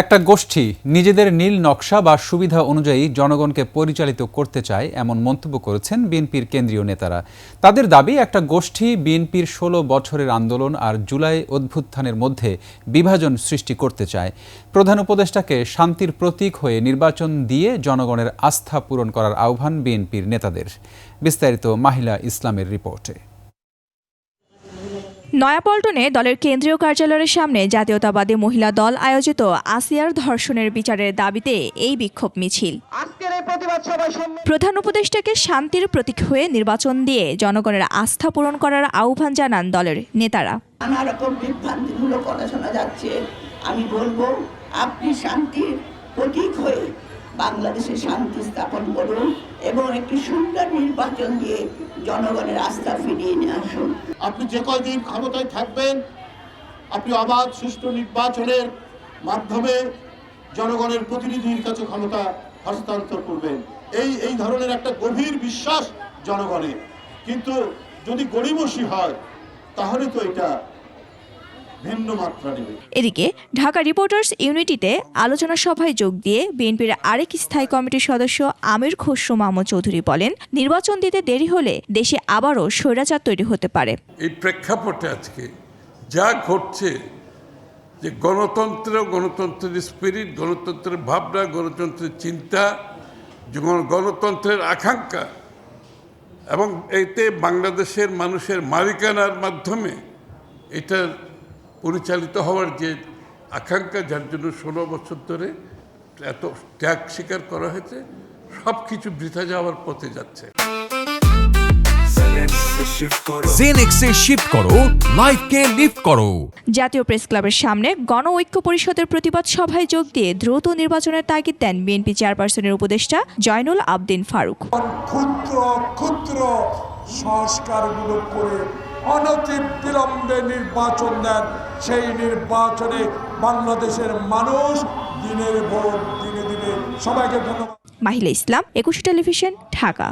একটা গোষ্ঠী নিজেদের নীল নকশা বা সুবিধা অনুযায়ী জনগণকে পরিচালিত করতে চায় এমন মন্তব্য করেছেন বিএনপির কেন্দ্রীয় নেতারা। তাদের দাবি, একটা গোষ্ঠী বিএনপির ১৬ বছরের আন্দোলন আর জুলাই অভ্যুত্থানের মধ্যে বিভাজন সৃষ্টি করতে চায়। প্রধান উপদেষ্টাকে শান্তির প্রতীক হয়ে নির্বাচন দিয়ে জনগণের আস্থা পূরণ করার আহ্বান বিএনপির নেতাদের। বিস্তারিত মাহিলা ইসলামের রিপোর্টে। নয়াপল্টনে দলের কেন্দ্রীয় কার্যালয়ের সামনে জাতীয়তাবাদী মহিলা দল আয়োজিত আসিয়ার ধর্ষণের বিচারের দাবিতে এই বিক্ষোভ মিছিল। প্রধান উপদেষ্টাকে শান্তির প্রতীক হয়ে নির্বাচন দিয়ে জনগণের আস্থা পূরণ করার আহ্বান জানান দলের নেতারা। নানা রকম বিভ্রান্তিমূলক কথা শোনা যাচ্ছে। আমি বলবো, আপনি শান্তির প্রতীক হয়ে বাংলাদেশে শান্তি স্থাপন করুন এবং একটি সুন্দর নির্বাচন দিয়ে জনগণের আস্থা ফিরিয়ে নিয়ে আসুন। আপনি যে কয়দিন ক্ষমতায় থাকবেন, আপনি অবাধ সুষ্ঠু নির্বাচনের মাধ্যমে জনগণের প্রতিনিধির কাছে ক্ষমতা হস্তান্তর করবেন। এই ধরনের একটা গভীর বিশ্বাস জনগণের। কিন্তু যদি গড়িমসি হয় তাহলে তো এটা ভিন্ন মাত্রা নেবে। এদিকে ঢাকা রিপোর্টার্স ইউনিটিতে আলোচনা সভায় যোগ দিয়ে বিএনপির আরেক স্থায়ী কমিটির সদস্য আমির খসরু মাহমুদ চৌধুরী বলেন, নির্বাচন দিতে দেরি হলে দেশে আবারও স্বৈরাচার তৈরি হতে পারে। এই প্রেক্ষাপটে আজকে যা ঘটছে, যে গণতন্ত্রের স্পিরিট, গণতন্ত্রের ভাবনা, গণতন্ত্রের চিন্তা, গণতন্ত্রের আকাঙ্ক্ষা এবং এতে বাংলাদেশের মানুষের মালিকানার মাধ্যমে এটা পরিচালিত হওয়ার যে আকাঙ্ক্ষা, যার জন্য ১৬ বছর ধরে এত ত্যাগ স্বীকার করা হয়েছে, সব কিছু বৃথা যাওয়ার পথে যাচ্ছে। জেনেক্সে শিফট করো, লাইফকে লিফট করো। জাতীয় প্রেস ক্লাবের সামনে গণ ঐক্য পরিষদের প্রতিবাদ সভায় যোগ দিয়ে দ্রুত নির্বাচনের তাগিদ দেন বিএনপি চেয়ারপারসনের উপদেষ্টা জয়নুল আবদিন ফারুক। ক্ষুদ্র ক্ষুদ্র সংস্কারগুলো করে অনতিবিলম্বে নির্বাচন দেন। সেই নির্বাচনে বাংলাদেশের মানুষ দিনের ভোট দিনে দিনে। সবাইকে ধন্যবাদ। মাহিলা ইসলাম, ২১ টেলিভিশন, ঢাকা।